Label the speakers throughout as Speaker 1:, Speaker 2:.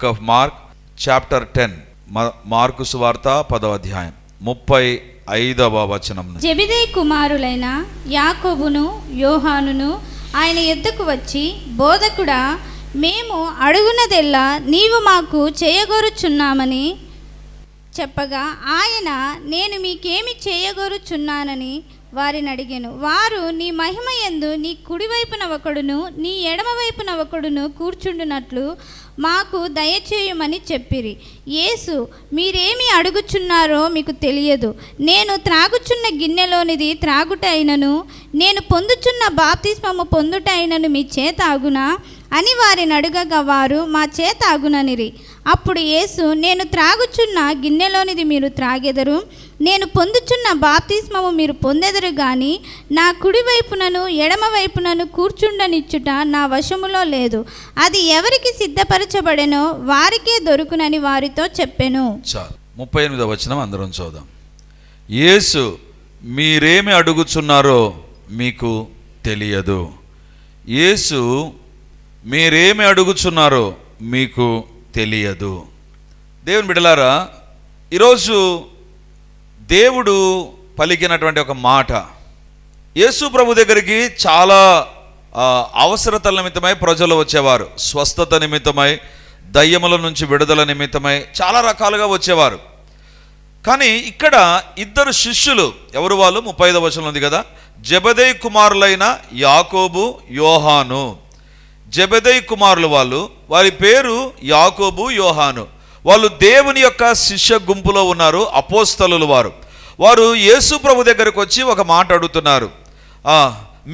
Speaker 1: Book of mark chapter 10, mark సువార్త 10వ అధ్యాయం 35వ వచనం.
Speaker 2: జెబెదయి కుమారులైన యాకోబును యోహానును ఆయన యొద్దకు వచ్చి, బోధకుడా, మేము అడుగునదెల్లా నీవు మాకు చేయగోరుచున్నామని చెప్పగా, ఆయన, నేను మీకేమి చేయగోరుచున్నానని వారిని అడిగాను. వారు, నీ మహిమ యందు నీ కుడివైపున ఒకడును నీ ఎడమవైపున ఒకడును కూర్చుండునట్లు మాకు దయచేయమని చెప్పిరి. యేసు, మీరేమి అడుగుచున్నారో మీకు తెలియదు. నేను త్రాగుచున్న గిన్నెలోనిది త్రాగుట అయినను, నేను పొందుచున్న బాప్తిస్మము పొందుట అయినను మీ చేత ఆగునా అని వారిని అడుగగా, వారు, మా చేత ఆగుననిరి. అప్పుడు యేసు, నేను త్రాగుచున్న గిన్నెలోనిది మీరు త్రాగెదరు, నేను పొందుచున్న బాప్తిస్మము మీరు పొందెదరు గాని నా కుడివైపునను ఎడమవైపునను కూర్చుండనిచ్చుట నా వశములో లేదు. అది ఎవరికి సిద్ధపరచబడెనో వారికే దొరుకునని వారితో చెప్పెను.
Speaker 1: 38వ వచనం అందరం చూద్దాం. యేసు, మీరేమి అడుగుచున్నారో మీకు తెలియదు. యేసు, మీరేమి అడుగుచున్నారో మీకు తెలియదు. దేవుని బిడ్డలారా, ఈరోజు దేవుడు పలికినటువంటి ఒక మాట, యేసు ప్రభు దగ్గరికి చాలా అవసరతల నిమిత్తమై ప్రజలు వచ్చేవారు. స్వస్థత నిమిత్తమై, దయ్యముల నుంచి విడుదల నిమిత్తమై చాలా రకాలుగా వచ్చేవారు. కానీ ఇక్కడ ఇద్దరు శిష్యులు, ఎవరు వాళ్ళు? 35వ వచనం ఉంది కదా, జెబెదయి కుమారులైన యాకోబు యోహాను. జెబెదయి కుమారులు వాళ్ళు, వారి పేరు యాకోబు యోహాను. వాళ్ళు దేవుని యొక్క శిష్య గుంపులో ఉన్నారు, అపోస్తలులు వారు. వారు యేసు ప్రభు దగ్గరకు వచ్చి ఒక మాట అడుగుతున్నారు.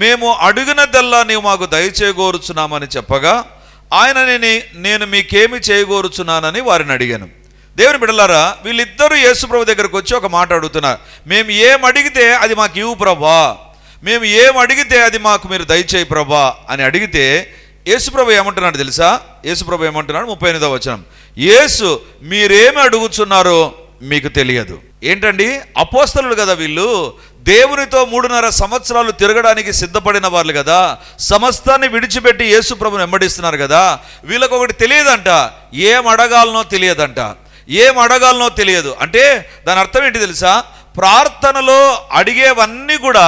Speaker 1: మేము అడిగినదల్లా నీవు మాకు దయచేయగోరుచున్నామని చెప్పగా, ఆయన, నేను మీకేమి చేయగోరుచున్నానని వారిని అడిగాను. దేవుని బిడ్డలారా, వీళ్ళిద్దరూ యేసు ప్రభు దగ్గరకు వచ్చి ఒక మాట అడుగుతున్నారు. మేము ఏం అడిగితే అది మాకు ఇవ్వు ప్రభా, మేము ఏం అడిగితే అది మాకు మీరు దయచేయి ప్రభా అని అడిగితే, యేసుప్రభు ఏమంటున్నాడు తెలుసా? యేసుప్రభు ఏమంటున్నాడు? 38వ వచనం, యేసు, మీరేమి అడుగుచున్నారో మీకు తెలియదు. ఏంటండి, అపోస్తలులు కదా వీళ్ళు, దేవునితో 3.5 సంవత్సరాలు తిరగడానికి సిద్ధపడిన వాళ్ళు కదా, సమస్తాన్ని విడిచిపెట్టి యేసు ప్రభుని వెంబడిస్తున్నారు కదా. వీళ్ళకు ఒకటి తెలియదంట, ఏం అడగాలనో తెలియదంట. ఏం అడగాలనో తెలియదు అంటే దాని అర్థం ఏంటి తెలుసా? ప్రార్థనలో అడిగేవన్నీ కూడా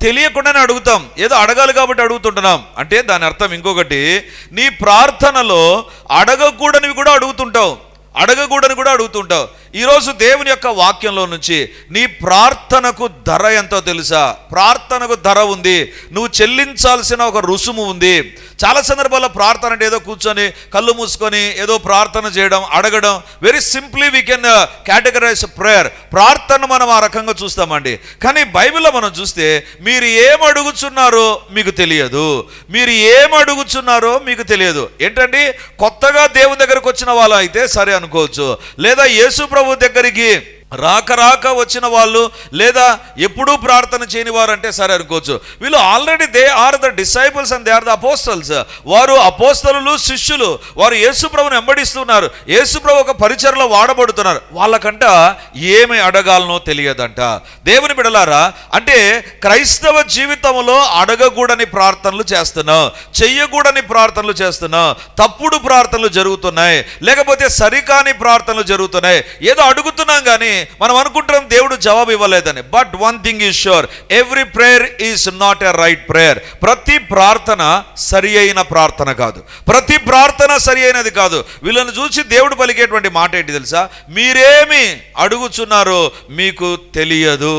Speaker 1: తెలియకుండానే అడుగుతాం. ఏదో అడగాలి కాబట్టి అడుగుతుంటున్నాం అంటే దాని అర్థం ఇంకొకటి, నీ ప్రార్థనలో అడగకూడనివి కూడా అడుగుతుంటావు, అడగకూడని కూడా అడుగుతుంటావు. ఈరోజు దేవుని యొక్క వాక్యంలో నుంచి నీ ప్రార్థనకు ధర ఎంతో తెలుసా? ప్రార్థనకు ధర ఉంది, నువ్వు చెల్లించాల్సిన ఒక రుసుము ఉంది. చాలా సందర్భాల్లో ప్రార్థన అంటే ఏదో కూర్చొని కళ్ళు మూసుకొని ఏదో ప్రార్థన చేయడం, అడగడం, very simply we can categorize prayer. ప్రార్థన మనం ఆ రకంగా చూస్తామండి. కానీ బైబిల్లో మనం చూస్తే, మీరు ఏం అడుగుచున్నారో మీకు తెలియదు, మీరు ఏం అడుగుచున్నారో మీకు తెలియదు. ఏంటండి, కొత్తగా దేవుని దగ్గరకు వచ్చిన వాళ్ళు అయితే సరే అనుకోవచ్చు, లేదా యేసు ప్రభు దగ్గరికి రాక వచ్చిన వాళ్ళు, లేదా ఎప్పుడూ ప్రార్థన చేయని వారు అంటే సరే అనుకోవచ్చు. వీళ్ళు already they are the disciples and they are the apostles. వారు అపోస్తలులు, శిష్యులు. వారు యేసు ప్రభుని వెంబడిస్తున్నారు, యేసు ప్రభు ఒక పరిచర్లో వాడబడుతున్నారు. వాళ్ళకంట ఏమి అడగాలనో తెలియదంట. దేవుని బిడలారా, అంటే క్రైస్తవ జీవితంలో అడగకూడని ప్రార్థనలు చేస్తున్నాం, చెయ్యకూడని ప్రార్థనలు చేస్తున్నాం, తప్పుడు ప్రార్థనలు జరుగుతున్నాయి, లేకపోతే సరికాని ప్రార్థనలు జరుగుతున్నాయి. ఏదో అడుగుతున్నాం కానీ మనం అనుకుంటాం దేవుడు జవాబు ఇవ్వలేదని. But one thing is sure, every prayer is not a right prayer. ప్రతి ప్రార్థన సరి అయిన ప్రార్థన కాదు, ప్రతి ప్రార్థన సరి అయినది కాదు. వీళ్ళని చూసి దేవుడు పలికేటువంటి మాట ఏంటి తెలుసా? మీరేమి అడుగుచున్నారో మీకు తెలియదు.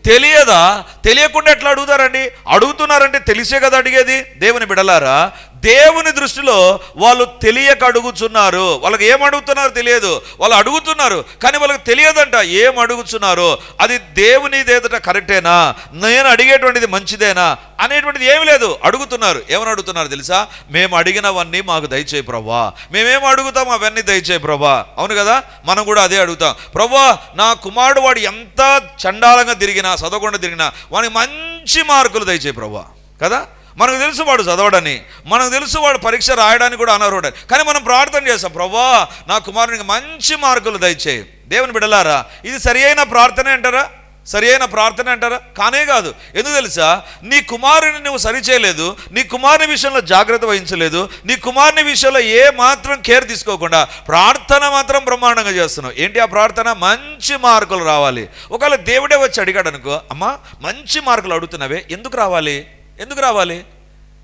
Speaker 1: తెలియదా? తెలియకుండా ఎట్లా అడుగుతారండి? అడుగుతున్నారంటే తెలిసే కదా అడిగేది. దేవుని బిడలారా, దేవుని దృష్టిలో వాళ్ళు తెలియక అడుగుతున్నారు. వాళ్ళకి ఏం అడుగుతున్నారో తెలియదు, వాళ్ళు అడుగుతున్నారు కానీ వాళ్ళకి తెలియదంట ఏం అడుగుతున్నారో. అది దేవుని దేదట కరెక్టేనా, నేను అడిగేటువంటిది మంచిదేనా అనేటువంటిది ఏమి లేదు. అడుగుతున్నారు. ఏమని అడుగుతున్నారు తెలుసా? మేము అడిగినవన్నీ మాకు దయచేయి ప్రభా, మేమేం అడుగుతాం అవన్నీ దయచేయి ప్రభా. అవును కదా, మనం కూడా అదే అడుగుతాం. ప్రభా, నా కుమారుడు వాడు ఎంత చండాలంగా తిరిగినా, చదవకుండా తిరిగినా, వాడికి మంచి మార్కులు దయచేయి ప్రభా కదా. మనకు తెలుసు వాడు చదవడని, మనకు తెలుసు వాడు పరీక్ష రాయడానికి కూడా అనర్హుడని, కానీ మనం ప్రార్థన చేస్తాం, ప్రభా నా కుమారునికి మంచి మార్కులు దయచేయి. దేవుని బిడ్డలారా, ఇది సరి అయిన ప్రార్థనే అంటారా? సరి అయిన ప్రార్థన అంటారా? కానే కాదు. ఎందుకు తెలుసా? నీ కుమారుని నువ్వు సరిచేయలేదు, నీ కుమారుని విషయంలో జాగ్రత్త వహించలేదు, నీ కుమారుని విషయంలో ఏ మాత్రం కేర్ తీసుకోకుండా ప్రార్థన మాత్రం బ్రహ్మాండంగా చేస్తున్నావు. ఏంటి ఆ ప్రార్థన? మంచి మార్కులు రావాలి. ఒకవేళ దేవుడే వచ్చి అడిగాడు అనుకో, అమ్మా మంచి మార్కులు అడుగుతున్నావే, ఎందుకు రావాలి? ఎందుకు రావాలి?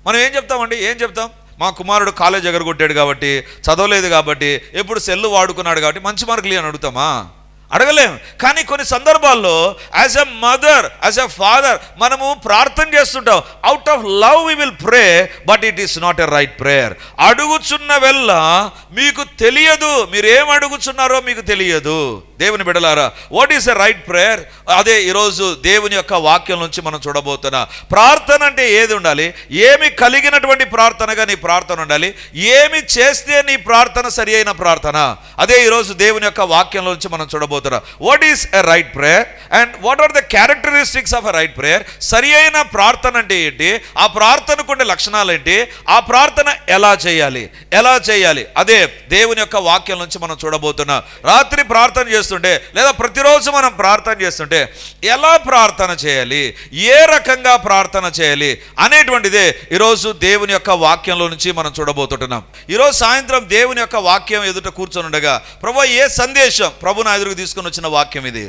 Speaker 1: మనం ఏం చెప్తామండి? ఏం చెప్తాం? మా కుమారుడు కాలేజ్ ఎగరగొట్టాడు కాబట్టి, చదవలేదు కాబట్టి, ఎప్పుడు సెల్లు వాడుకున్నాడు కాబట్టి మంచి మార్కులు అని అడుగుతామా? అడగలేం. కానీ కొన్ని సందర్భాల్లో as a mother, as a father మనము ప్రార్థన చేస్తుంటాం. Out of love we will pray, but it is not a right prayer. అడుగుచున్న వెళ్ళ మీకు తెలియదు, మీరు ఏం అడుగుచున్నారో మీకు తెలియదు. దేవుని బిడ్డలారా, what is a right prayer? అదే ఈరోజు దేవుని యొక్క వాక్యం నుంచి మనం చూడబోతున్నా. ప్రార్థన అంటే ఏది ఉండాలి? ఏమి కలిగినటువంటి ప్రార్థనగా నీ ప్రార్థన ఉండాలి? ఏమి చేస్తే నీ ప్రార్థన సరి అయిన ప్రార్థన? అదే ఈరోజు దేవుని యొక్క వాక్యంలో నుంచి మనం చూడబోతున్నా. What is a right prayer and what are the characteristics of a right prayer? సరి అయిన ప్రార్థన అంటే ఏంటి? ఆ ప్రార్థనకు ఉండే లక్షణాలు ఏంటి? ఆ ప్రార్థన ఎలా చేయాలి? ఎలా చేయాలి? అదే దేవుని యొక్క వాక్యం నుంచి మనం చూడబోతున్నాం. రాత్రి ప్రార్థన చేస్తుంటే లేదా ప్రతిరోజు మనం ప్రార్థన చేస్తుంటే ఎలా ప్రార్థన చేయాలి, ఏ రకంగా ప్రార్థన చేయాలి అనేటువంటిదే ఈరోజు దేవుని యొక్క వాక్యంలో నుంచి మనం చూడబోతున్నాం. ఈరోజు సాయంత్రం దేవుని యొక్క వాక్యం ఎదుట కూర్చొని ఉండగా ప్రభు ఏ సందేశం ప్రభు నా ఎదురుకు తీసుకొని వచ్చిన వాక్యం ఇది.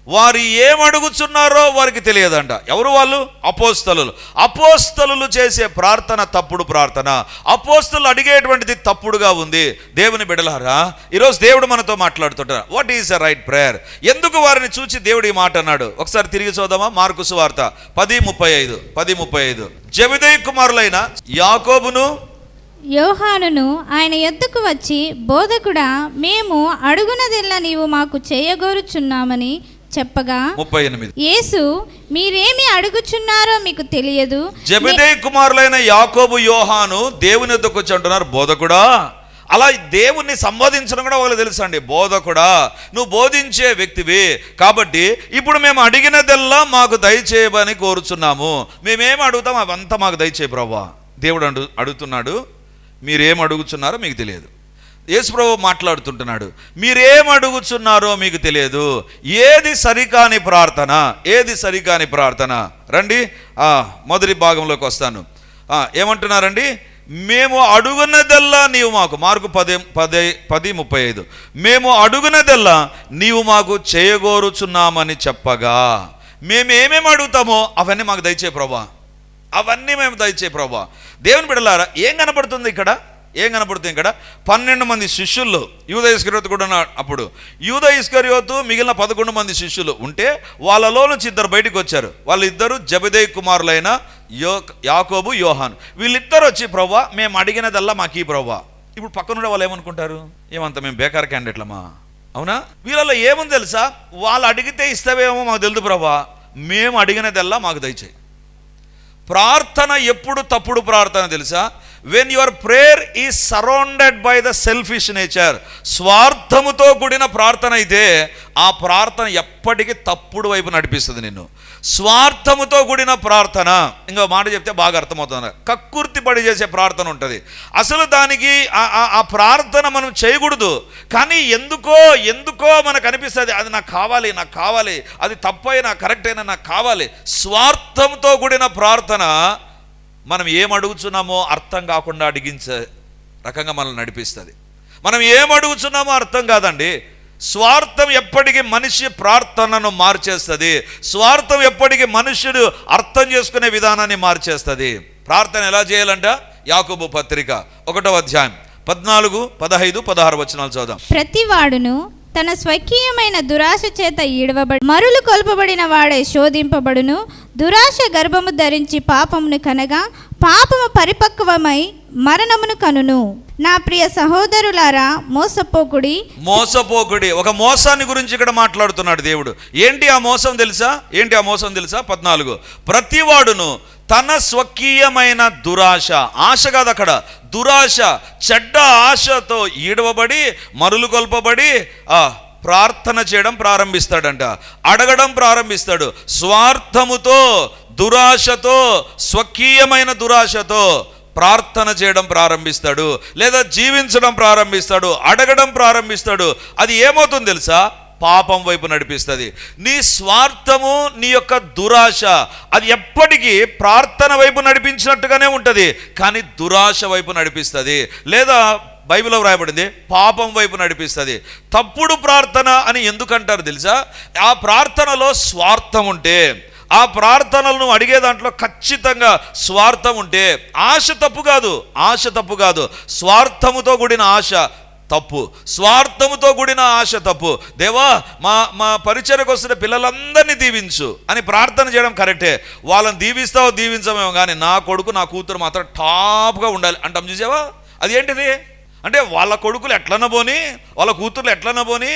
Speaker 1: వారు ఏమడుగుచున్నారో వారికి తెలియదంట. ఎవరు వాళ్ళు? అపోస్తలులు. అపోస్తలులు చేసే ప్రార్థన తప్పుడు ప్రార్థన. అపోస్తలులు అడిగేటువంటిది తప్పుడుగా ఉంది. దేవుని బిడ్డలారా, ఈరోజు దేవుడు మనతో మాట్లాడుతుంటారు. What is a right prayer? ఎందుకు వారిని చూచి దేవుడు ఈ మాట అన్నాడు? ఒకసారి తిరిగి చూద్దామా? మార్కు సువార్త 10:35. జెబెదయి కుమారులైన యాకోబును
Speaker 2: యోహానును ఆయన యొద్దకు వచ్చి, బోధకుడా, మేము అడుగునదెల్లా నీవు మాకు చేయగోరుచున్నామని చెప్పగా
Speaker 1: 38
Speaker 2: యేసు, మీరేమి అడుగుచున్నారో మీకు తెలియదు.
Speaker 1: జెబెదయి కుమారులైన యాకోబు యోహాను దేవుని యొద్దకు వచ్చి అంటున్నారు, బోధకుడా. అలా దేవుణ్ణి సంబోధించడం కూడా వాళ్ళకి తెలుసు అండి. బోధకుడా, నువ్వు బోధించే వ్యక్తివి కాబట్టి ఇప్పుడు మేము అడిగినదెల్లా మాకు దయచేయమని కోరుచున్నాము. మేమేమి అడుగుతాం అవంతా మాకు దయచేయ ప్రభువా. దేవుడు అడుగుతున్నాడు, మీరేం అడుగుచున్నారో మీకు తెలియదు. యేసు ప్రభువు మాట్లాడుతుంటున్నాడు, మీరేం అడుగుచున్నారో మీకు తెలియదు. ఏది సరికాని ప్రార్థన? ఏది సరికాని ప్రార్థన? రండి మొదటి భాగంలోకి వస్తాను. ఏమంటున్నారండి? మేము అడుగునదెల్లా నీవు మాకు, మార్కు 10:35, మేము అడుగునదెల్లా నీవు మాకు చేయగోరుచున్నామని చెప్పగా, మేమేమేమి అడుగుతామో అవన్నీ మాకు దయచేయ ప్రభువా, అవన్నీ మేము దయచేయ ప్రభువా. దేవుని బిడ్డలారా, ఏం కనపడుతుంది ఇక్కడ? ఏం కనపడుతుంది ఇక్కడ? 12 మంది శిష్యుల్లో యూదా ఇస్కరియోతు కూడా ఉన్నాడు. అప్పుడు యూదా ఇస్కరియోతు మిగిలిన 11 మంది శిష్యులు ఉంటే వాళ్ళలో నుంచి 2 బయటకు వచ్చారు. వాళ్ళిద్దరు జెబెదయి కుమారులైన యాకోబు, యోహాను. వీళ్ళిద్దరు వచ్చి, ప్రభువా మేము అడిగినదల్లా మాకు ఈ ప్రభువా. ఇప్పుడు పక్కనుండే వాళ్ళు ఏమనుకుంటారు? ఏమంత మేము బేకార్ క్యాండిడేట్లమా? అవునా? వీళ్ళలో ఏముంది తెలుసా? వాళ్ళు అడిగితే ఇస్తావేమో మాకు తెలుసు ప్రభువా, మేము అడిగినదల్లా మాకు దయచేయి. ప్రార్థన ఎప్పుడు తప్పుడు ప్రార్థన తెలుసా? When your prayer is surrounded by the selfish nature, స్వార్థముతో కూడిన ప్రార్థన అయితే ఆ ప్రార్థన ఎప్పటికీ తప్పుడు వైపు నడిపిస్తుంది నిన్ను. స్వార్థముతో కూడిన ప్రార్థన, ఇంకో మాట చెప్తే బాగా అర్థమవుతుంది, కక్కుర్తి పడి చేసే ప్రార్థన ఉంటుంది. అసలు దానికి ఆ ప్రార్థన మనం చేయకూడదు. కానీ ఎందుకో మనకు అనిపిస్తుంది, అది నాకు కావాలి, అది తప్పైనా కరెక్ట్ అయినా నాకు కావాలి. స్వార్థంతో కూడిన ప్రార్థన మనం ఏం అడుగుతున్నామో అర్థం కాకుండా అడిగించే రకంగా మనల్ని నడిపిస్తుంది. మనం ఏం అడుగుతున్నామో అర్థం కాదండి. స్వార్థం ఎప్పటికీ మనిషి ప్రార్థనను మార్చేస్తుంది. స్వార్థం ఎప్పటికీ మనుష్యుడు అర్థం చేసుకునే విధానాన్ని మార్చేస్తుంది. ప్రార్థన ఎలా చేయాలంట? యాకోబు పత్రిక 1వ అధ్యాయం 14, 15, 16 వచనాలు చదువుదాం.
Speaker 2: ప్రతివాడును తన స్వకీయమైన దురాశ చేత ఈడవబడి మరులు కొల్పబడిన వాడే శోధింపబడును. దురాశ గర్భము ధరించి పాపమును కనగా, పాపము పరిపక్వమై మరణమును కనును. నా ప్రియ సహోదరులారా, మోసపోకుడి.
Speaker 1: ఒక మోసాన్ని గురించి ఇక్కడ మాట్లాడుతున్నాడు దేవుడు. ఏంటి ఆ మోసం తెలుసా? 14, ప్రతివాడును తన స్వకీయమైన దురాశ, ఆశ కాదు అక్కడ, దురాశ, చెడ్డ ఆశతో ఈడవబడి మరులు కొల్పబడి ప్రార్థన చేయడం ప్రారంభిస్తాడంట, అడగడం ప్రారంభిస్తాడు. స్వార్థముతో, దురాశతో, స్వకీయమైన దురాశతో ప్రార్థన చేయడం ప్రారంభిస్తాడు, లేదా జీవించడం ప్రారంభిస్తాడు, అడగడం ప్రారంభిస్తాడు. అది ఏమవుతుంది తెలుసా? పాపం వైపు నడిపిస్తుంది. నీ స్వార్థము, నీ యొక్క దురాశ అది ఎప్పటికీ ప్రార్థన వైపు నడిపించినట్టుగానే ఉంటుంది, కానీ దురాశ వైపు నడిపిస్తుంది. లేదా బైబిల్లో వ్రాయబడింది పాపం వైపు నడిపిస్తుంది. తప్పుడు ప్రార్థన అని ఎందుకంటారు తెలుసా? ఆ ప్రార్థనలో స్వార్థం ఉంటే, ఆ ప్రార్థనలను అడిగే దాంట్లో ఖచ్చితంగా స్వార్థం ఉంటే, ఆశ తప్పు కాదు, స్వార్థముతో కూడిన ఆశ తప్పు, స్వార్థముతో కూడిన ఆశ తప్పు. దేవా మా పరిచర్యకు వస్తున్న పిల్లలందరినీ దీవించు అని ప్రార్థన చేయడం కరెక్టే. వాళ్ళని దీవించమేమో కానీ నా కొడుకు నా కూతురు మాత్రం టాప్గా ఉండాలి అంటాం. చూసావా? అది ఏంటిది అంటే వాళ్ళ కొడుకులు ఎట్లనబోని, వాళ్ళ కూతుర్లు ఎట్లనబోని,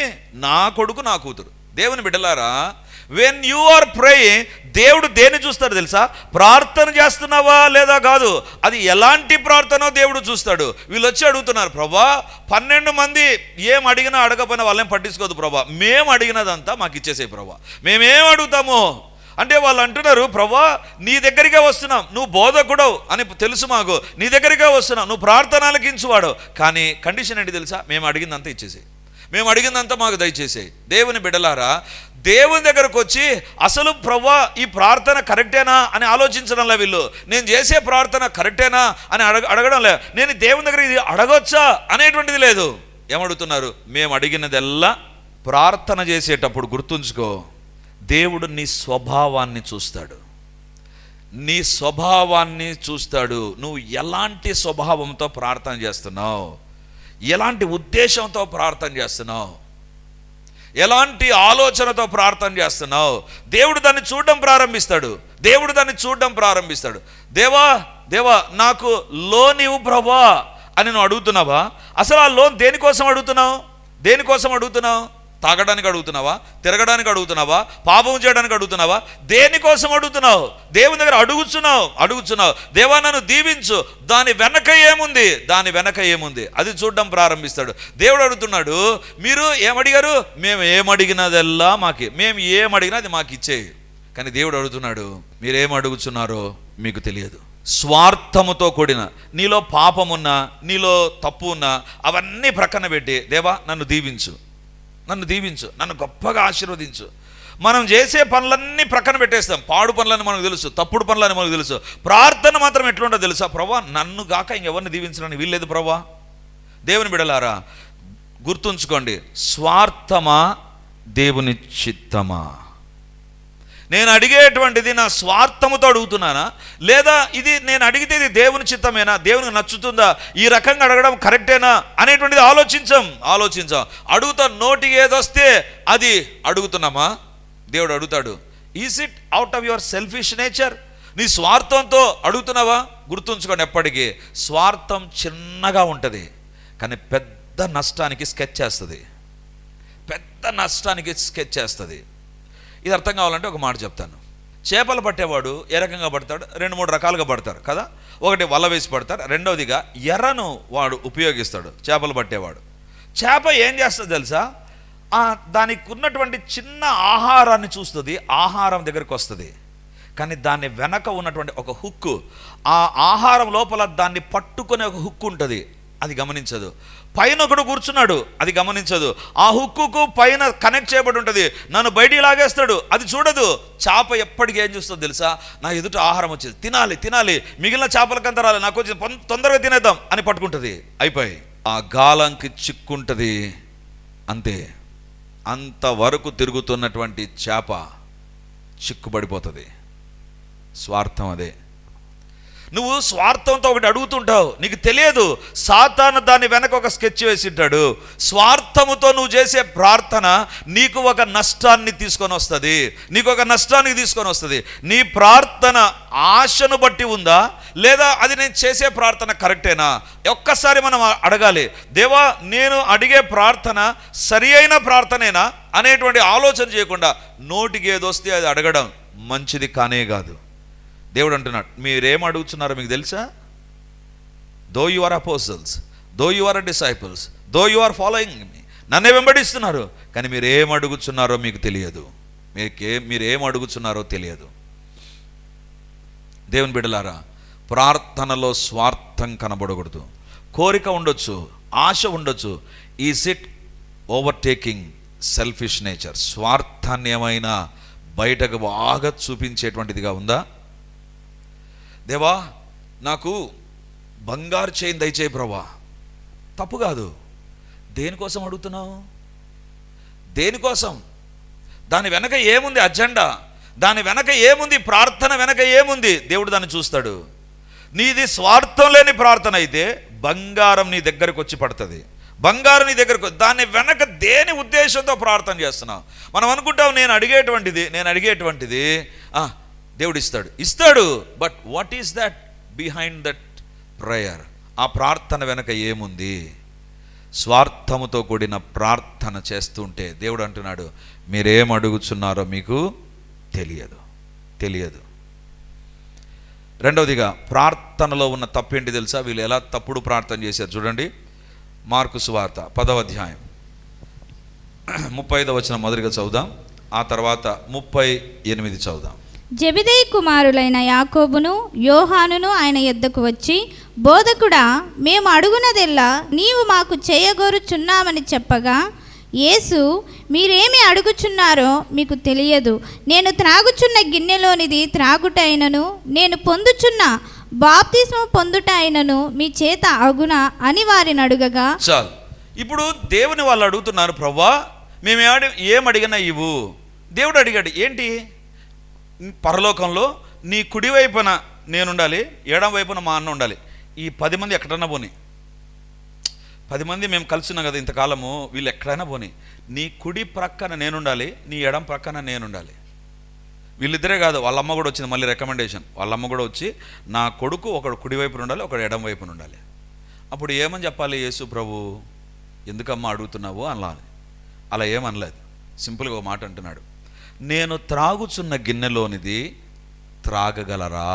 Speaker 1: నా కొడుకు నా కూతురు. దేవుని బిడ్డలారా, వెన్ యు ఆర్ ప్రేయింగ్, దేవుడు దేన్ని చూస్తాడు తెలుసా? ప్రార్థన చేస్తున్నావా లేదా కాదు, అది ఎలాంటి ప్రార్థనో దేవుడు చూస్తాడు. వీళ్ళు వచ్చి అడుగుతున్నారు, ప్రభా 12 మంది ఏం అడిగినా అడగపోయినా వాళ్ళేం పట్టించుకోదు ప్రభా, మేము అడిగినదంతా మాకు ఇచ్చేసే ప్రభా, మేమేం అడుగుతాము అంటే వాళ్ళు అంటున్నారు, ప్రభా నీ దగ్గరికే వస్తున్నాం, నువ్వు బోధకుడవు అని తెలుసు మాకు, నీ దగ్గరికే వస్తున్నాం, నువ్వు ప్రార్థనలకు ఇంచువాడు, కానీ కండిషన్ ఏంటి తెలుసా? మేము అడిగిందంతా ఇచ్చేసేయి, మేము అడిగిందంతా మాకు దయచేసేయి. దేవుని బిడ్డలారా, దేవుని దగ్గరకు వచ్చి అసలు ప్రభా ఈ ప్రార్థన కరెక్టేనా అని ఆలోచించడంలే వీళ్ళు. నేను చేసే ప్రార్థన కరెక్టేనా అని అడగడంలే. నేను దేవుని దగ్గర ఇది అడగొచ్చా అనేటువంటిది లేదు. ఏమడుగుతున్నారు? మేము అడిగినదెల్లా. ప్రార్థన చేసేటప్పుడు గుర్తుంచుకో, దేవుడు నీ స్వభావాన్ని చూస్తాడు, నీ స్వభావాన్ని చూస్తాడు. నువ్వు ఎలాంటి స్వభావంతో ప్రార్థన చేస్తున్నావు, ఎలాంటి ఉద్దేశంతో ప్రార్థన చేస్తున్నావు, ఎలాంటి ఆలోచనతో ప్రార్థన చేస్తున్నావు, దేవుడు దాన్ని చూడడం ప్రారంభిస్తాడు. దేవా నాకు లోన్ ఇవ్వు ప్రభా అని నువ్వు అడుగుతున్నావా? అసలు ఆ లోన్ దేనికోసం అడుగుతున్నావు? తాగడానికి అడుగుతున్నావా? తిరగడానికి అడుగుతున్నావా? పాపం చేయడానికి అడుగుతున్నావా? దేనికోసం అడుగుతున్నావు? దేవుని దగ్గర అడుగుతున్నావు. దేవా నన్ను దీవించు, దాని వెనక ఏముంది అది చూడడం ప్రారంభిస్తాడు. దేవుడు అడుగుతున్నాడు, మీరు ఏమడిగారు? మేము ఏమడిగినదెల్లా మేము ఏమడిగినా అది మాకు ఇచ్చేయి. కానీ దేవుడు అడుగుతున్నాడు, మీరేం అడుగుతున్నారో మీకు తెలియదు. స్వార్థముతో కూడిన, నీలో పాపమున్నా, నీలో తప్పు ఉన్నా అవన్నీ ప్రక్కన పెట్టి, దేవా నన్ను దీవించు, నన్ను గొప్పగా ఆశీర్వదించు. మనం చేసే పనులన్నీ ప్రక్కన పెట్టేస్తాం. పాడు పనులని మనకు తెలుసు, తప్పుడు పనులని మనకు తెలుసు. ప్రార్థన మాత్రం ఎట్లుంటో తెలుసా? ప్రభా నన్ను గాక ఇంకెవరిని దీవించడానికి వీల్లేదు ప్రభా. దేవుని బిడ్డలారా, గుర్తుంచుకోండి, స్వార్థమా దేవుని చిత్తమా? నేను అడిగేటువంటిది నా స్వార్థముతో అడుగుతున్నానా, లేదా ఇది నేను అడిగితే ఇది దేవుని చిత్తమేనా, దేవునికి నచ్చుతుందా, ఈ రకంగా అడగడం కరెక్టేనా అనేటువంటిది ఆలోచించాం. అడుగుతా నోటికి ఏదొస్తే అది అడుగుతున్నామా? దేవుడు అడుగుతాడు, is it out of your selfish nature? నీ స్వార్థంతో అడుగుతున్నావా? గుర్తుంచుకోండి, ఎప్పటికీ స్వార్థం చిన్నగా ఉంటుంది, కానీ పెద్ద నష్టానికి స్కెచ్ చేస్తుంది. ఇది అర్థం కావాలంటే ఒక మాట చెప్తాను. చేపలు పట్టేవాడు ఏ రకంగా పడతాడు? 2-3 రకాలుగా పడతారు కదా. ఒకటి వల వేసి పడతారు, రెండవదిగా ఎర్రను వాడు ఉపయోగిస్తాడు చేపలు పట్టేవాడు. చేప ఏం చేస్తుంది తెలుసా? దానికి ఉన్నటువంటి చిన్న ఆహారాన్ని చూస్తుంది, ఆహారం దగ్గరికి వస్తుంది, కానీ దాని వెనక ఉన్నటువంటి ఒక హుక్కు, ఆ ఆహారం లోపల దాన్ని పట్టుకునే ఒక హుక్కు ఉంటుంది, అది గమనించదు. పైన ఒకడు కూర్చున్నాడు, అది గమనించదు. ఆ హుక్కుకు పైన కనెక్ట్ చేయబడి ఉంటుంది, నన్ను బయటికి లాగేస్తాడు, అది చూడదు. చేప ఎప్పటికీ ఏం చూస్తుందో తెలుసా? నా ఎదుట ఆహారం వచ్చేది, తినాలి, మిగిలిన చేపలకంత రాలి, నాకు వచ్చి తొందరగా తినేద్దాం అని పట్టుకుంటుంది. అయిపోయి ఆ గాలంకి చిక్కుంటుంది, అంతే. అంతవరకు తిరుగుతున్నటువంటి చేప చిక్కుబడిపోతుంది. స్వార్థం అదే. నువ్వు స్వార్థంతో ఒకటి అడుగుతుంటావు, నీకు తెలియదు సాతాను దాని వెనక ఒక స్కెచ్ వేసింటాడు. స్వార్థముతో నువ్వు చేసే ప్రార్థన నీకు ఒక నష్టాన్ని తీసుకొని వస్తుంది. నీ ప్రార్థన ఆశను బట్టి ఉందా, లేదా అది నేను చేసే ప్రార్థన కరెక్టేనా? ఒక్కసారి మనం అడగాలి, దేవా నేను అడిగే ప్రార్థన సరి అయిన ప్రార్థనేనా అనేటువంటి ఆలోచన చేయకుండా నోటికి ఏదొస్తే అది అడగడం మంచిది కానే కాదు. దేవుడు అంటున్నాడు, మీరేం అడుగుతున్నారో మీకు తెలుసా? Though you are apostles, though you are disciples, though you are following me, నన్నే వెంబడిస్తున్నారు, కానీ మీరేం అడుగుతున్నారో మీకు తెలియదు. మీరేం అడుగుతున్నారో తెలియదు. దేవుని బిడ్డలారా, ప్రార్థనలో స్వార్థం కనబడకూడదు. కోరిక ఉండొచ్చు, ఆశ ఉండొచ్చు. Is it overtaking selfish nature, స్వార్థాన్ని ఏమైనా బయటకు బాగా చూపించేటువంటిదిగా ఉందా? దేవా నాకు బంగారు చైన్ దయచేయి ప్రభా. తప్పు కాదు. దేనికోసం అడుగుతున్నావు? దేనికోసం? దాని వెనక ఏముంది అజెండా? దాని వెనక ఏముంది? ప్రార్థన వెనక ఏముంది? దేవుడు దాన్ని చూస్తాడు. నీది స్వార్థం లేని ప్రార్థన అయితే బంగారం నీ దగ్గరకు వచ్చి పడుతుంది. బంగారం నీ దగ్గరకు, దాని వెనక దేని ఉద్దేశంతో ప్రార్థన చేస్తున్నావు? మనం అనుకుంటాం నేను అడిగేటువంటిది దేవుడు ఇస్తాడు. But what is that behind that prayer? ఆ ప్రార్థన వెనక ఏముంది? స్వార్థముతో కూడిన ప్రార్థన చేస్తుంటే దేవుడు అంటున్నాడు, మీరేం అడుగుతున్నారో మీకు తెలియదు. రెండవదిగా ప్రార్థనలో ఉన్న తప్పేంటి తెలుసా? వీళ్ళు ఎలా తప్పుడు ప్రార్థన చేశారు చూడండి. మార్కు సువార్త 10వ అధ్యాయం 35వ వచనం మొదటిగా చదువుదాం, ఆ తర్వాత 38 చదువుదాం.
Speaker 2: జెబెదయి కుమారులైన యాకోబును యోహానును ఆయన యొద్దకు వచ్చి, బోధకుడా, మేము అడుగునదెల్లా నీవు మాకు చేయగోరుచున్నామని చెప్పగా, యేసు, మీరేమి అడుగుచున్నారో మీకు తెలియదు. నేను త్రాగుచున్న గిన్నెలోనిది త్రాగుట అయినను, నేను పొందుచున్న బాప్తిస్మం పొందుట అయినను మీ చేత అగునా అని వారిని అడుగగా.
Speaker 1: చాలు. ఇప్పుడు దేవుని వాళ్ళు అడుగుతున్నారు, ప్రభువా మేము ఏం అడిగినా ఇవ్వు. దేవుడు అడిగాడు ఏంటి? పరలోకంలో నీ కుడి వైపున నేనుండాలి, ఎడం వైపున మా అన్న ఉండాలి. ఈ 10 మంది ఎక్కడన్నా పోని, 10 మంది మేము కలిసిన్నాం కదా ఇంతకాలము, వీళ్ళు ఎక్కడైనా పోని, నీ కుడి ప్రక్కన నేనుండాలి, నీ ఎడం ప్రక్కన నేనుండాలి. వీళ్ళిద్దరే కాదు, వాళ్ళమ్మ కూడా వచ్చింది మళ్ళీ రికమెండేషన్. వాళ్ళమ్మ కూడా వచ్చి, నా కొడుకు ఒకడు కుడి వైపున ఉండాలి, ఒకడు ఎడం వైపున ఉండాలి. అప్పుడు ఏమని చెప్పాలి? యేసు ప్రభు ఎందుకమ్మా అడుగుతున్నావు అనాలి. అలా ఏమనలేదు, సింపుల్గా ఒక మాట అంటున్నాడు, నేను త్రాగుచున్న గిన్నెలోనిది త్రాగగలరా?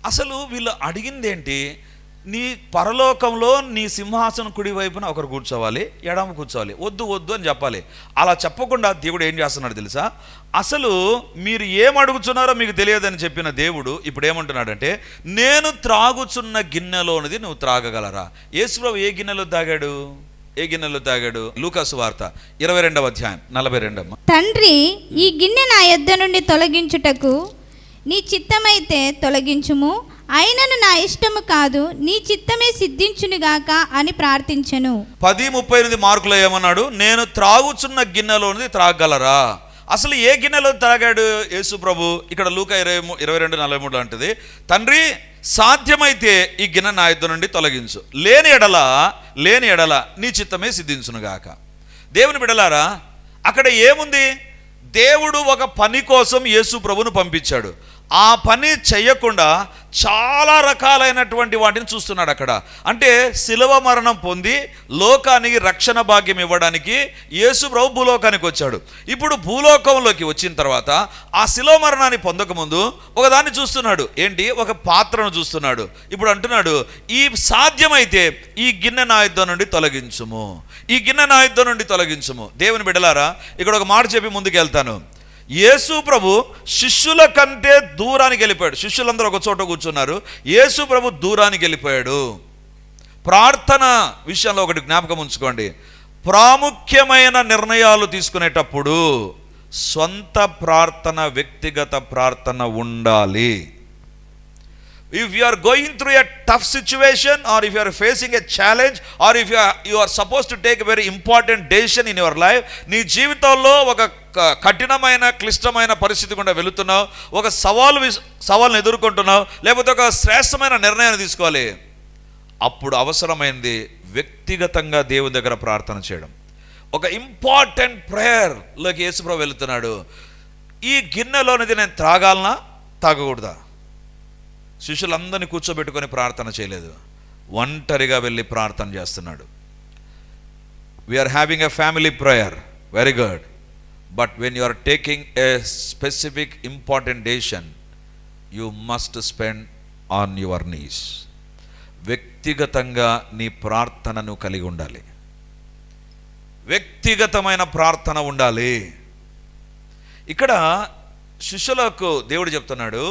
Speaker 1: అసలు వీళ్ళు అడిగింది ఏంటి? నీ పరలోకంలో నీ సింహాసనం కుడి వైపున ఒకరు కూర్చోవాలి, ఎడమ కూర్చోవాలి, వద్దు అని చెప్పాలి. అలా చెప్పకుండా దేవుడు ఏం చేస్తున్నాడు తెలుసా? అసలు మీరు ఏం అడుగుతున్నారో మీకు తెలియదని చెప్పిన దేవుడు ఇప్పుడు ఏమంటున్నాడంటే, నేను త్రాగుచున్న గిన్నెలోనిది నువ్వు త్రాగగలరా? యేసుప్రభు ఏ గిన్నెలో తాగాడు? లూకా సువార్త 22వ అధ్యాయం 42.
Speaker 2: తండ్రి, ఈ గిన్నె నా యొద్ద నుండి తొలగించుటకు నీ చిత్తమైతే తొలగించుము, అయినను నా ఇష్టము కాదు, నీ చిత్తమే సిద్ధించునుగాక అని ప్రార్థించెను.
Speaker 1: 10:38 మార్కులో ఏమన్నాడు? నేను త్రాగుచున్న గిన్నెలోనిది త్రాగగలరా? అసలు ఏ గిన్నెలో తాగాడు యేసు ప్రభు? ఇక్కడ లూకా 22:43 అంటది, తండ్రి సాధ్యమైతే ఈ గిన్నె నా యొద్ద నుండి తొలగించు, లేని ఎడల నీ చిత్తమే సిద్ధించునుగాక. దేవుని బిడ్డలారా, అక్కడ ఏముంది? దేవుడు ఒక పని కోసం యేసు ప్రభును పంపించాడు. ఆ పని చెయ్యకుండా చాలా రకాలైనటువంటి వాటిని చూస్తున్నాడు అక్కడ. అంటే శిలువ మరణం పొంది లోకానికి రక్షణ భాగ్యం ఇవ్వడానికి యేసు ప్రభు భూలోకానికి వచ్చాడు. ఇప్పుడు భూలోకంలోకి వచ్చిన తర్వాత ఆ శిలువ మరణాన్ని పొందకముందు ఒకదాన్ని చూస్తున్నాడు. ఏంటి? ఒక పాత్రను చూస్తున్నాడు. ఇప్పుడు అంటున్నాడు, ఈ సాధ్యమైతే ఈ గిన్నె నా యొద్ద నుండి తొలగించుము, ఈ గిన్నె నా యొద్ద నుండి తొలగించుము. దేవుని బిడ్డలారా, ఇక్కడ ఒక మాట చెప్పి ముందుకు వెళ్తాను. యేసు ప్రభు శిష్యుల కంటే దూరానికి వెళ్ళిపోయాడు. శిష్యులందరూ ఒక చోట కూర్చున్నారు, యేసు ప్రభు దూరానికి వెళ్ళిపోయాడు. ప్రార్థన విషయంలో ఒకటి జ్ఞాపకం ఉంచుకోండి, ప్రాముఖ్యమైన నిర్ణయాలు తీసుకునేటప్పుడు సొంత ప్రార్థన, వ్యక్తిగత ప్రార్థన ఉండాలి. If you are going through a tough situation, or if you are facing a challenge, or if you are supposed to take a very important decision in your life, నీ జీవితంలో ఒక కఠినమైన క్లిష్టమైన పరిస్థితి గుండా వెళుతున్నావు, ఒక సవాల్ని ఎదుర్కొంటున్నావు, లేకపోతే ఒక శ్రేష్టమైన నిర్ణయాన్ని తీసుకోవాలి. అప్పుడు అవసరమైంది వ్యక్తిగతంగా దేవుని దగ్గర ప్రార్థన చేయడం. ఒక ఇంపార్టెంట్ ప్రేయర్లోకి యేసుప్రభు వెళుతున్నాడు. ఈ గిన్నెలోనిది నేను త్రాగాలనా తాగకూడదా? శిష్యులందరినీ కూర్చోబెట్టుకొని ప్రార్థన చేయలేదు, ఒంటరిగా వెళ్ళి ప్రార్థన చేస్తున్నాడు. We're having a family prayer, very good, but when you are taking a specific important decision, you must spend on your knees. వ్యక్తిగతంగా నీ ప్రార్థనను కలిగి ఉండాలి, వ్యక్తిగతమైన ప్రార్థన ఉండాలి. ఇక్కడ శిష్యులకు దేవుడు చెప్తున్నాడు,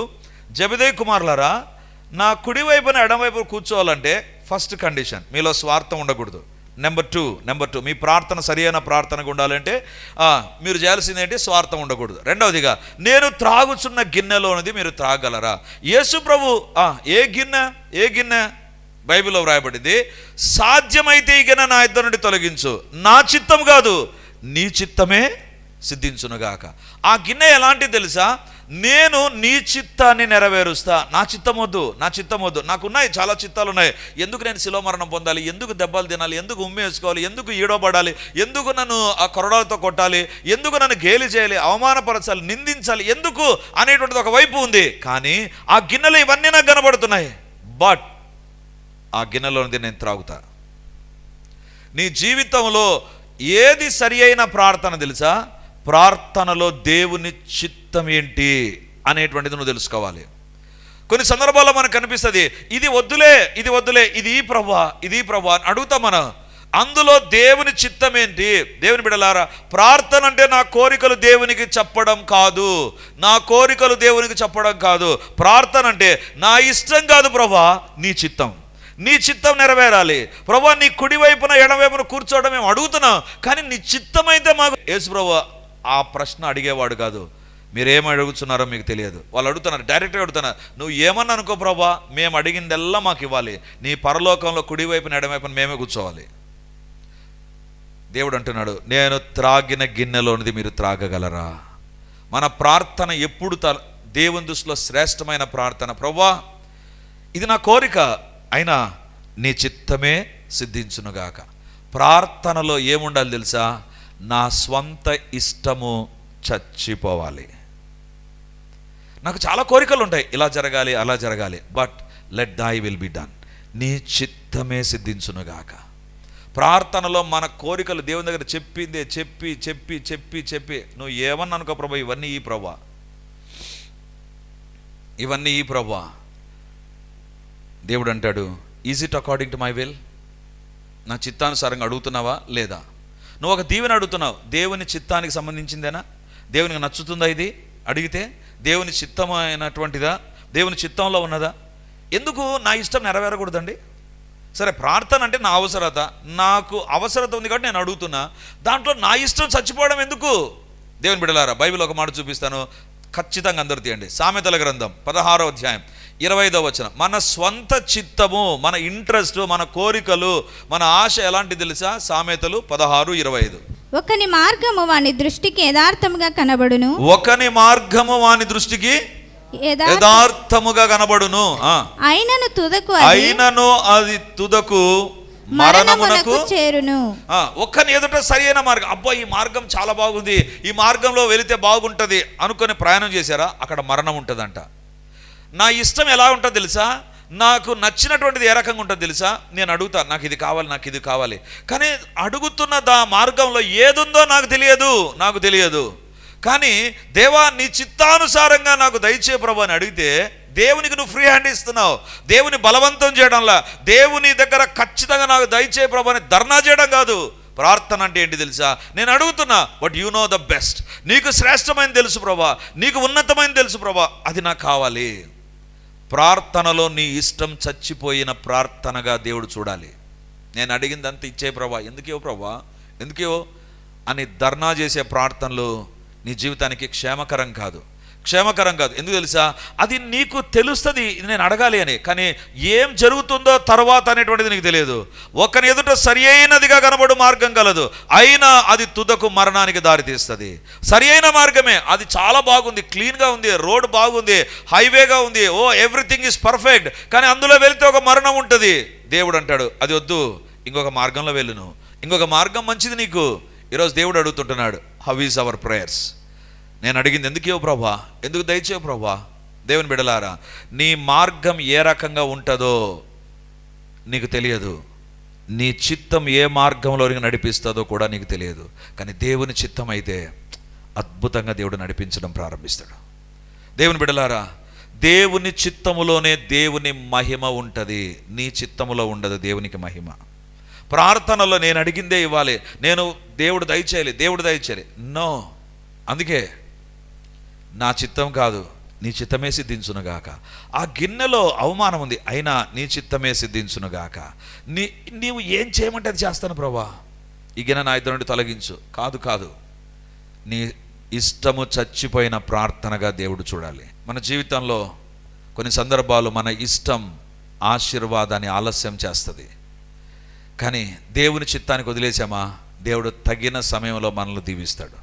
Speaker 1: జెబెదయి కుమారులారా, నా కుడి వైపున ఎడమవైపు కూర్చోవాలంటే ఫస్ట్ కండిషన్, మీలో స్వార్థం ఉండకూడదు. నెంబర్ టూ మీ ప్రార్థన సరి అయిన ప్రార్థనగా ఉండాలంటే మీరు చేయాల్సింది ఏంటి? స్వార్థం ఉండకూడదు. రెండవదిగా, నేను త్రాగుచున్న గిన్నెలోనిది మీరు త్రాగలరా? యేసు ప్రభు ఏ గిన్నె బైబిల్లో వ్రాయబడింది, సాధ్యమైతే ఈ గిన్నె నా ఇద్దరి నుండి తొలగించు, నా చిత్తం కాదు నీ చిత్తమే సిద్ధించునుగాక. ఆ గిన్నె ఎలాంటిది తెలుసా? నేను నీ చిత్తాన్ని నెరవేరుస్తా. నా చిత్తం వద్దు. నాకున్నాయి, చాలా చిత్తాలు ఉన్నాయి. ఎందుకు నేను శిలో మరణం పొందాలి? ఎందుకు దెబ్బలు తినాలి? ఎందుకు ఉమ్మి వేసుకోవాలి? ఎందుకు ఈడోబడాలి? ఎందుకు నన్ను ఆ కొరడాలతో కొట్టాలి? ఎందుకు నన్ను గేలి చేయాలి, అవమానపరచాలి, నిందించాలి? ఎందుకు అనేటువంటిది ఒక వైపు ఉంది. కానీ ఆ గిన్నెలు ఇవన్నీ నాకు కనబడుతున్నాయి. బట్ ఆ గిన్నెలోనిది నేను త్రాగుతా. నీ జీవితంలో ఏది సరి అయిన ప్రార్థన తెలుసా? ప్రార్థనలో దేవుని చిత్తం ఏంటి అనేటువంటిది నువ్వు తెలుసుకోవాలి. కొన్ని సందర్భాల్లో మనకు కనిపిస్తుంది, ఇది వద్దులే, ఇది ఈ ప్రభా అని అడుగుతాం మనం. అందులో దేవుని చిత్తం ఏంటి? దేవుని బిడ్డలారా, ప్రార్థన అంటే నా కోరికలు దేవునికి చెప్పడం కాదు. ప్రార్థన అంటే నా ఇష్టం కాదు ప్రభా, నీ చిత్తం నెరవేరాలి ప్రభా. నీ కుడివైపున ఎడవైపున కూర్చోవడం మేము అడుగుతున్నాం, కానీ నీ చిత్తం అయితే మాకు. యేసు ప్రభు ఆ ప్రశ్న అడిగేవాడు కాదు. మీరేం అడుగుతున్నారో మీకు తెలియదు. వాళ్ళు అడుగుతున్నారు, డైరెక్ట్గా అడుగుతున్నారు, నువ్వు ఏమన్నా అనుకో ప్రభా, మేము అడిగిందల్లా మాకు ఇవ్వాలి. నీ పరలోకంలో కుడివైపున ఎడమవైపున మేమే కూర్చోవాలి. దేవుడు అంటున్నాడు, నేను త్రాగిన గిన్నెలోనిది మీరు త్రాగగలరా? మన ప్రార్థన ఎప్పుడు దేవుని దృష్టిలో శ్రేష్టమైన ప్రార్థన. ప్రభా, ఇది నా కోరిక, అయినా నీ చిత్తమే సిద్ధించునుగాక. ప్రార్థనలో ఏముండాలి తెలుసా? నా స్వంత ఇష్టము చచ్చిపోవాలి. నాకు చాలా కోరికలు ఉంటాయి, ఇలా జరగాలి, అలా జరగాలి. But let thy will be done. నీ చిత్తమే సిద్ధించునుగాక. ప్రార్థనలో మన కోరికలు దేవుని దగ్గర చెప్పిందే చెప్పి నువ్వు ఏమన్నా అనుకో ప్రభా, ఇవన్నీ ఈ ప్రభా. దేవుడు అంటాడు, is it according to my will? నా చిత్తానుసారంగా అడుగుతున్నావా లేదా? నువ్వు ఒక దీవెన అడుగుతున్నావు, దేవుని చిత్తానికి సంబంధించిందేనా? దేవునికి నచ్చుతుందా ఇది అడిగితే? దేవుని చిత్తమైనటువంటిదా? దేవుని చిత్తంలో ఉన్నదా? ఎందుకు నా ఇష్టం నెరవేరకూడదండి? సరే, ప్రార్థన అంటే నా అవసరత, నాకు అవసరత ఉంది కాబట్టి నేను అడుగుతున్నా. దాంట్లో నా ఇష్టం చచ్చిపోవడం ఎందుకు? దేవుని బిడ్డలారా, బైబిల్ ఒక మాట చూపిస్తాను, ఖచ్చితంగా అందరూ తీయండి. సామెతల గ్రంథం 16వ అధ్యాయం 25వ వచనం. మన స్వంత చిత్తము, మన ఇంట్రెస్ట్, మన కోరికలు, మన ఆశ ఎలాంటి తెలుసా? సామెతలు 16:25.
Speaker 2: ఒకని మార్గము వాని దృష్టికి యథార్థముగా కనబడును.
Speaker 1: యథార్థముగా కనబడును. అయినను అది తుదకు మరణమునకు చేరును. ఒక్కని ఎదుట సరి అయిన మార్గం, అబ్బా ఈ మార్గం చాలా బాగుంది, ఈ మార్గంలో వెళితే బాగుంటది అనుకొని ప్రయాణం చేశారా? అక్కడ మరణం ఉంటుందంట. నా ఇష్టం ఎలా ఉంటుందో తెలుసా? నాకు నచ్చినటువంటిది ఏ రకంగా ఉంటుందో తెలుసా? నేను అడుగుతా, నాకు ఇది కావాలి, కానీ అడుగుతున్న మార్గంలో ఏదుందో నాకు తెలియదు. కానీ దేవా, నీ చిత్తానుసారంగా నాకు దయచే ప్రభు అని అడిగితే దేవునికి నువ్వు ఫ్రీ హ్యాండ్ ఇస్తున్నావు. దేవుని బలవంతం చేయడంలా, దేవుని దగ్గర ఖచ్చితంగా నాకు దయచే ప్రభు అని ధర్నా చేయడం కాదు. ప్రార్థన అంటే ఏంటి తెలుసా? నేను అడుగుతున్నా, but you know the best. నీకు శ్రేష్టమైన తెలుసు ప్రభా, నీకు ఉన్నతమైన తెలుసు ప్రభా, అది నాకు కావాలి. ప్రార్థనలో నీ ఇష్టం చచ్చిపోయిన ప్రార్థనగా దేవుడు చూడాలి. నేను అడిగిందంతా ఇచ్చే ప్రభా, ఎందుకేవో అని ధర్నా చేసే ప్రార్థనలు నీ జీవితానికి క్షేమకరం కాదు. ఎందుకు తెలుసా? అది నీకు తెలుస్తుంది నేను అడగాలి అని, కానీ ఏం జరుగుతుందో తర్వాత అనేటువంటిది నీకు తెలియదు. ఒకని ఎదుట సరి అయినదిగా కనబడు మార్గం కలదు, అయినా అది తుదకు మరణానికి దారితీస్తుంది. సరి అయిన మార్గమే, అది చాలా బాగుంది, క్లీన్గా ఉంది, రోడ్ బాగుంది, హైవేగా ఉంది, ఎవ్రీథింగ్ ఈజ్ పర్ఫెక్ట్, కానీ అందులో వెళితే ఒక మరణం ఉంటుంది. దేవుడు అంటాడు, అది వద్దు, ఇంకొక మార్గంలో వెళ్ళు, ఇంకొక మార్గం మంచిది నీకు. ఈరోజు దేవుడు అడుగుతుంటున్నాడు, హౌ ఈజ్ అవర్ ప్రేయర్స్? నేను అడిగింది ఎందుకేవో ప్రభా, ఎందుకు దయచేవు ప్రభా? దేవుని బిడ్డలారా, నీ మార్గం ఏ రకంగా ఉంటుందో నీకు తెలియదు, నీ చిత్తం ఏ మార్గంలో నడిపిస్తుందో కూడా నీకు తెలియదు. కానీ దేవుని చిత్తం అయితే అద్భుతంగా దేవుడు నడిపించడం ప్రారంభిస్తాడు. దేవుని బిడ్డలారా, దేవుని చిత్తములోనే దేవుని మహిమ ఉంటుంది, నీ చిత్తములో ఉండదు దేవునికి మహిమ. ప్రార్థనలో నేను అడిగిందే ఇవ్వాలి, దేవుడు దయచేయాలి. నో, అందుకే నా చిత్తం కాదు నీ చిత్తమే సిద్ధించునుగాక. ఆ గిన్నెలో అవమానం ఉంది, అయినా నీ చిత్తమే సిద్ధించునుగాక. నీవు ఏం చేయమంటే అది చేస్తాను ప్రభా, ఈ గిన్నె నా ఇద్దరు నుండి తొలగించు. కాదు, నీ ఇష్టము చచ్చిపోయిన ప్రార్థనగా దేవుడు చూడాలి. మన జీవితంలో కొన్ని సందర్భాలు మన ఇష్టం ఆశీర్వాదాన్ని ఆలస్యం చేస్తుంది, కానీ దేవుని చిత్తానికి వదిలేసామా, దేవుడు తగిన సమయంలో మనల్ని దీవిస్తాడు.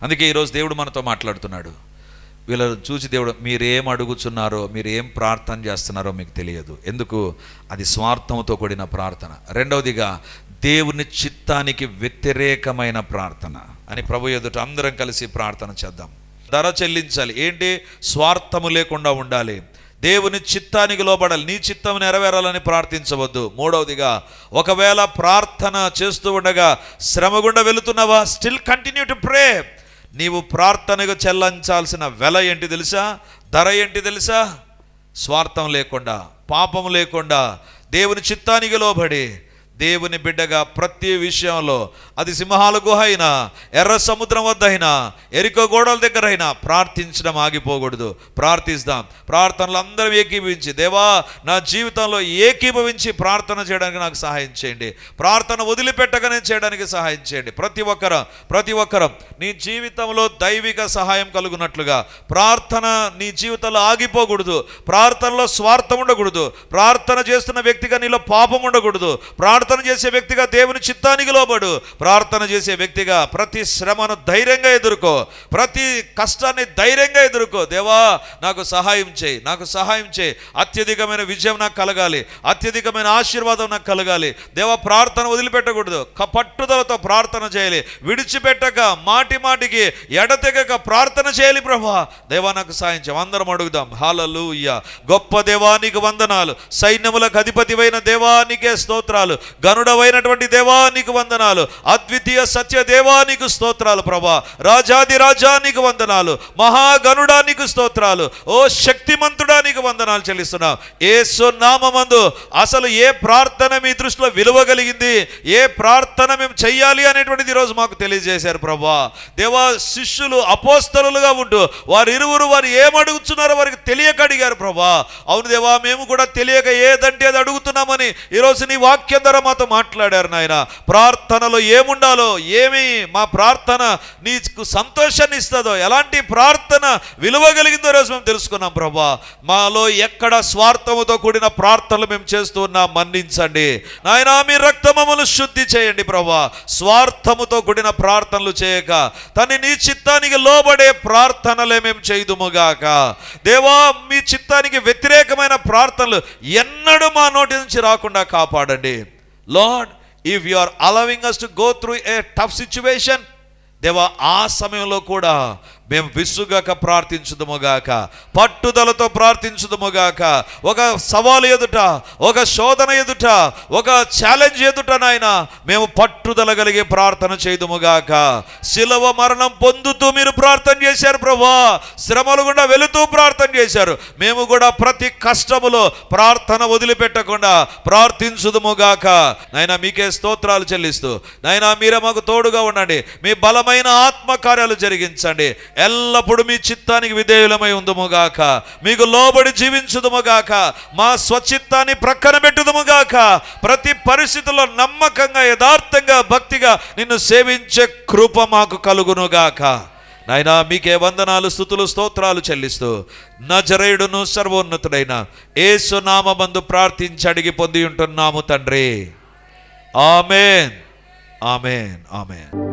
Speaker 1: అందుకే ఈరోజు దేవుడు మనతో మాట్లాడుతున్నాడు. వీళ్ళని చూసి దేవుడు, మీరేం అడుగుతున్నారో, మీరు ఏం ప్రార్థన చేస్తున్నారో మీకు తెలియదు. ఎందుకు? అది స్వార్థంతో కూడిన ప్రార్థన. రెండవదిగా, దేవుని చిత్తానికి వ్యతిరేకమైన ప్రార్థన అని ప్రభు ఎదుట అందరం కలిసి ప్రార్థన చేద్దాం. ధర చెల్లించాలి. ఏంటి? స్వార్థము లేకుండా ఉండాలి, దేవుని చిత్తానికి లోబడాలి, నీ చిత్తం నెరవేరాలని ప్రార్థించవద్దు. మూడవదిగా, ఒకవేళ ప్రార్థన చేస్తూ ఉండగా శ్రమ గుండా వెళుతున్నావా, స్టిల్ కంటిన్యూ టు ప్రే. నీవు ప్రార్థనగా చెల్లించాల్సిన వెల ఏంటి తెలుసా? ధర ఏంటి తెలుసా? స్వార్థం లేకుండా, పాపం లేకుండా, దేవుని చిత్తానికి లోబడి, దేవుని బిడ్డగా ప్రతి విషయంలో, అది సింహాల గుహ అయినా, ఎర్ర సముద్రం వద్ద అయినా, ఎరికో గోడల దగ్గర అయినా ప్రార్థించడం ఆగిపోకూడదు. ప్రార్థిస్తాం. ప్రార్థనలు అందరం ఏకీభవించి, దేవా నా జీవితంలో ఏకీభవించి ప్రార్థన చేయడానికి నాకు సహాయం చేయండి, ప్రార్థన వదిలిపెట్టగానే చేయడానికి సహాయం చేయండి. ప్రతి ఒక్కరం నీ జీవితంలో దైవిక సహాయం కలుగునట్లుగా ప్రార్థన నీ జీవితంలో ఆగిపోకూడదు. ప్రార్థనలో స్వార్థం ఉండకూడదు. ప్రార్థన చేస్తున్న వ్యక్తిగా నీలో పాపం ఉండకూడదు. ప్రార్థన చేసే వ్యక్తిగా దేవుని చిత్తానికి లోబడు. ప్రార్థన చేసే వ్యక్తిగా ప్రతి శ్రమను ధైర్యంగా ఎదుర్కో, ప్రతి కష్టాన్ని ధైర్యంగా ఎదుర్కో. దేవా నాకు సహాయం చేయి, అత్యధికమైన విజయం నాకు కలగాలి, అత్యధికమైన ఆశీర్వాదం నాకు కలగాలి. దేవా ప్రార్థన వదిలిపెట్టకూడదు, పట్టుదలతో ప్రార్థన చేయాలి, విడిచిపెట్టక మాటికి ఎడతెగక ప్రార్థన చేయాలి. ప్రభా దేవా నాకు సహాయం చేయి. అందరం అడుగుదాం. హల్లెలూయా. గొప్ప దేవానికి వందనాలు, సైన్యములకు అధిపతివైన దేవానికే స్తోత్రాలు, గనుడవైనటువంటి దేవానికి వందనాలు, అద్వితీయ సత్య దేవానికి స్తోత్రాలు. ప్రభా రాజాది రాజానికి వందనాలు, మహాగనుడానికి స్తోత్రాలు, ఓ శక్తిమంతుడానికి వందనాలు చెల్లిస్తున్నాం. యేసు నామమందు అసలు ఏ ప్రార్థన మీ దృష్టిలో విలువ కలిగింది, ఏ ప్రార్థన మేము చెయ్యాలి అనేటువంటిది ఈరోజు మాకు తెలియజేశారు. ప్రభా దేవా, శిష్యులు అపోస్తలులుగా ఉంటూ వారు ఏమడుగుతున్నారో వారికి తెలియక అడిగారు. ప్రభా అవును దేవా, మేము కూడా తెలియక ఏదంటే అది అడుగుతున్నామని ఈరోజు నీ వాక్యం ద్వారా మాతో మాట్లాడారు. నాయన ప్రార్థనలో ఏముండాలో, ఏమి మా ప్రార్థన నీకు సంతోషాన్ని ఇస్తుందో, ఎలాంటి ప్రార్థన విలువ కలిగిందో రోజు మేము తెలుసుకున్నాం. ప్రభా మాలో ఎక్కడ స్వార్థముతో కూడిన ప్రార్థనలు మేము చేస్తూ ఉన్నాం, మన్నించండి నాయన. మీ రక్తమములు శుద్ధి చేయండి. ప్రభా స్వార్థముతో కూడిన ప్రార్థనలు చేయక నీ చిత్తానికి లోబడే ప్రార్థనలే మేము చేయుదుముగాక. దేవా మీ చిత్తానికి వ్యతిరేకమైన ప్రార్థనలు ఎన్నడూ మా నోటి నుంచి రాకుండా కాపాడండి. Lord, if you are allowing us to go through a tough situation, దేవా ఆ సమయంలో కూడా మేము విసుగక ప్రార్థించుదుముగాక, పట్టుదలతో ప్రార్థించుదుముగాక. ఒక సవాలు ఎదుట, ఒక శోధన ఎదుట, ఒక ఛాలెంజ్ ఎదుట నాయన మేము పట్టుదల కలిగి ప్రార్థన చేయుదుముగాక. శిలువ మరణం పొందుతూ మీరు ప్రార్థన చేశారు ప్రభా, శ్రమలు గుండా వెళుతూ ప్రార్థన చేశారు. మేము కూడా ప్రతి కష్టములో ప్రార్థన వదిలిపెట్టకుండా ప్రార్థించుదుముగాక. నాయన మీకే స్తోత్రాలు చెల్లిస్తూ, నాయన మీరే మాకు తోడుగా ఉండండి, మీ బలమైన ఆత్మకార్యాలు జరిగించండి. ఎల్లప్పుడూ మీ చిత్తానికి విధేయులమై ఉందుముగాక, మీకు లోబడి జీవించుదుముగాక, మా స్వచిత్తాన్ని ప్రక్కన పెట్టుదుముగాక. ప్రతి పరిస్థితుల్లో నమ్మకంగా, యథార్థంగా, భక్తిగా నిన్ను సేవించే కృప మాకు కలుగునుగాక. నాయనా మీకే వందనాలు, స్తుతులు, స్తోత్రాలు చెల్లిస్తూ నజరేయుడును సర్వోన్నతుడైన యేసు నామమందు ప్రార్థించి అడిగి పొంది ఉంటున్నాము తండ్రి. ఆమేన్, ఆమేన్, ఆమేన్.